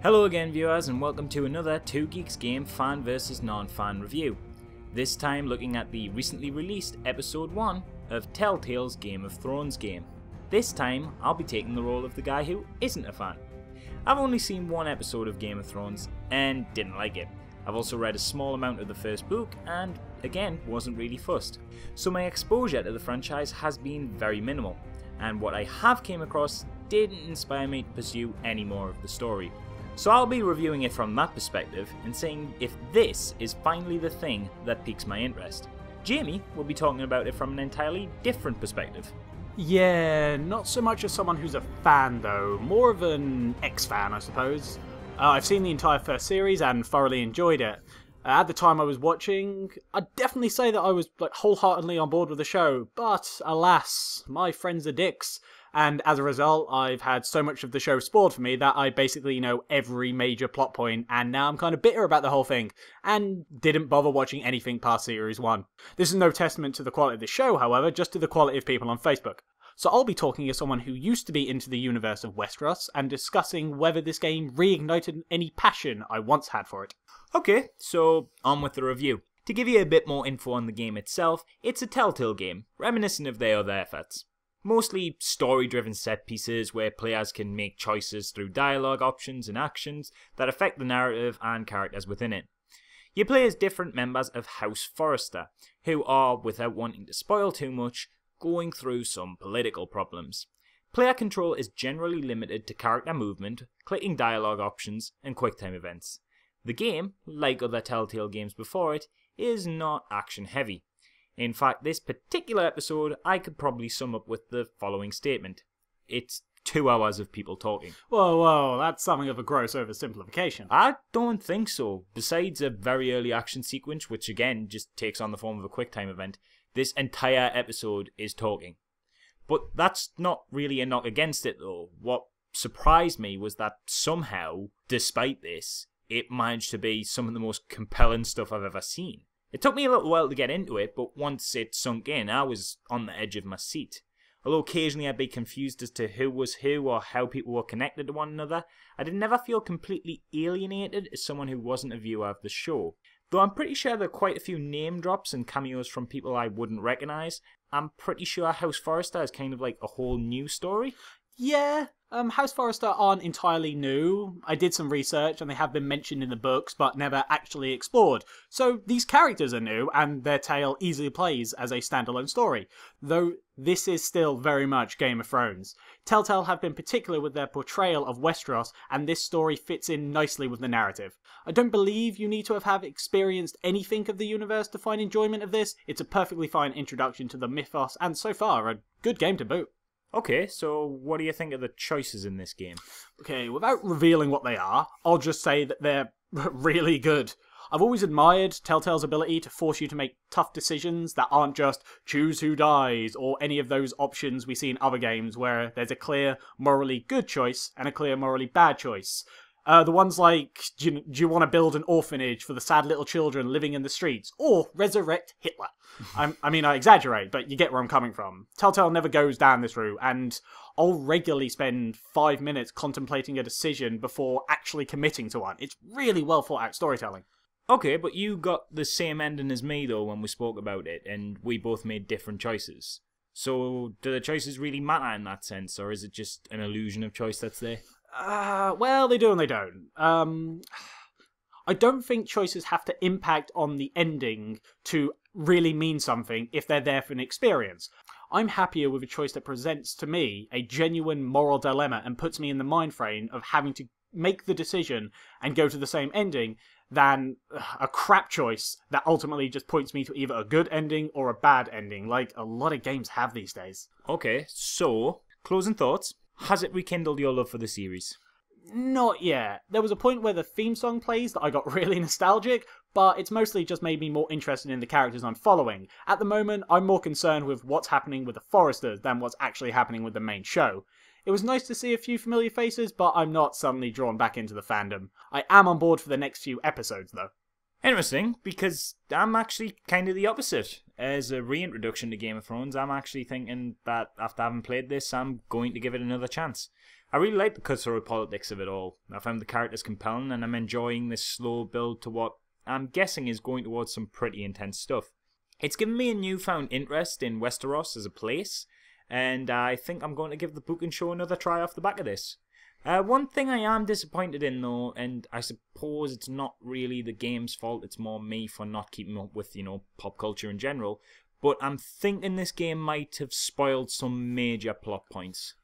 Hello again viewers, and welcome to another Two Geeks Game fan versus non-fan review. This time looking at the recently released episode 1 of Telltale's Game of Thrones game. This time I'll be taking the role of the guy who isn't a fan. I've only seen one episode of Game of Thrones and didn't like it. I've also read a small amount of the first book and again wasn't really fussed. So my exposure to the franchise has been very minimal, and what I have came across didn't inspire me to pursue any more of the story. So I'll be reviewing it from that perspective and saying if this is finally the thing that piques my interest. Jamie will be talking about it from an entirely different perspective. Yeah, not so much as someone who's a fan though, more of an ex-fan I suppose. I've seen the entire first series and thoroughly enjoyed it. At the time I was watching, I'd definitely say that I was wholeheartedly on board with the show, but alas, my friends are dicks. And as a result, I've had so much of the show spoiled for me that I basically know every major plot point, and now I'm kind of bitter about the whole thing, and didn't bother watching anything past Series 1. This is no testament to the quality of the show, however, just to the quality of people on Facebook. So I'll be talking as someone who used to be into the universe of Westeros, and discussing whether this game reignited any passion I once had for it. Okay, so on with the review. To give you a bit more info on the game itself, it's a Telltale game, reminiscent of their other efforts. Mostly story-driven set pieces where players can make choices through dialogue options and actions that affect the narrative and characters within it. You play as different members of House Forrester, who are, without wanting to spoil too much, going through some political problems. Player control is generally limited to character movement, clicking dialogue options, and QuickTime events. The game, like other Telltale games before it, is not action-heavy. In fact, this particular episode I could probably sum up with the following statement. It's 2 hours of people talking. Whoa, that's something of a gross oversimplification. I don't think so. Besides a very early action sequence, which again just takes on the form of a QuickTime event, this entire episode is talking. But that's not really a knock against it though. What surprised me was that somehow, despite this, it managed to be some of the most compelling stuff I've ever seen. It took me a little while to get into it, but once it sunk in, I was on the edge of my seat. Although occasionally I'd be confused as to who was who or how people were connected to one another, I did never feel completely alienated as someone who wasn't a viewer of the show. Though I'm pretty sure there are quite a few name drops and cameos from people I wouldn't recognise, I'm pretty sure House Forrester is kind of like a whole new story. Yeah, House Forrester aren't entirely new. I did some research and they have been mentioned in the books but never actually explored. So these characters are new and their tale easily plays as a standalone story. Though this is still very much Game of Thrones. Telltale have been particular with their portrayal of Westeros and this story fits in nicely with the narrative. I don't believe you need to have experienced anything of the universe to find enjoyment of this. It's a perfectly fine introduction to the mythos and so far a good game to boot. Okay, so what do you think of the choices in this game? Okay, without revealing what they are, I'll just say that they're really good. I've always admired Telltale's ability to force you to make tough decisions that aren't just choose who dies or any of those options we see in other games where there's a clear morally good choice and a clear morally bad choice. The ones like, do you want to build an orphanage for the sad little children living in the streets? Or resurrect Hitler? I mean, I exaggerate, but you get where I'm coming from. Telltale never goes down this route, and I'll regularly spend 5 minutes contemplating a decision before actually committing to one. It's really well thought out storytelling. Okay, but you got the same ending as me though when we spoke about it, and we both made different choices. So, do the choices really matter in that sense, or is it just an illusion of choice that's there? Well, they do and they don't. I don't think choices have to impact on the ending to really mean something if they're there for an experience. I'm happier with a choice that presents to me a genuine moral dilemma and puts me in the mind frame of having to make the decision and go to the same ending than a crap choice that ultimately just points me to either a good ending or a bad ending, like a lot of games have these days. Okay, so, closing thoughts. Has it rekindled your love for the series? Not yet. There was a point where the theme song plays that I got really nostalgic, but it's mostly just made me more interested in the characters I'm following. At the moment, I'm more concerned with what's happening with the Forresters than what's actually happening with the main show. It was nice to see a few familiar faces, but I'm not suddenly drawn back into the fandom. I am on board for the next few episodes, though. Interesting, because I'm actually kind of the opposite. As a reintroduction to Game of Thrones, I'm actually thinking that after having played this, I'm going to give it another chance. I really like the cutthroat politics of it all. I found the characters compelling, and I'm enjoying this slow build to what I'm guessing is going towards some pretty intense stuff. It's given me a newfound interest in Westeros as a place, and I think I'm going to give the book and show another try off the back of this. One thing I am disappointed in though, and I suppose it's not really the game's fault, it's more me for not keeping up with, pop culture in general, but I'm thinking this game might have spoiled some major plot points.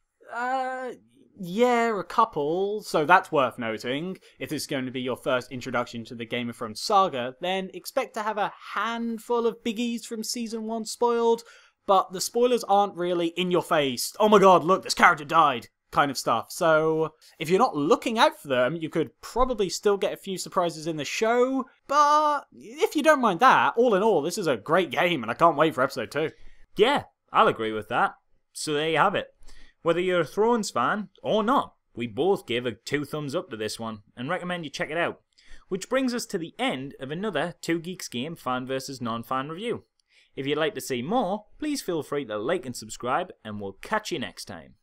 Yeah, a couple, so that's worth noting. If this is going to be your first introduction to the Game of Thrones saga, then expect to have a handful of biggies from Season 1 spoiled, but the spoilers aren't really in your face, oh my god, look, this character died, kind of stuff. So, if you're not looking out for them, you could probably still get a few surprises in the show, but if you don't mind that, all in all, this is a great game, and I can't wait for Episode 2. Yeah, I'll agree with that. So there you have it. Whether you're a Thrones fan or not, we both give a 2 thumbs up to this one and recommend you check it out. Which brings us to the end of another 2 Geeks game fan versus non-fan review. If you'd like to see more, please feel free to like and subscribe, and we'll catch you next time.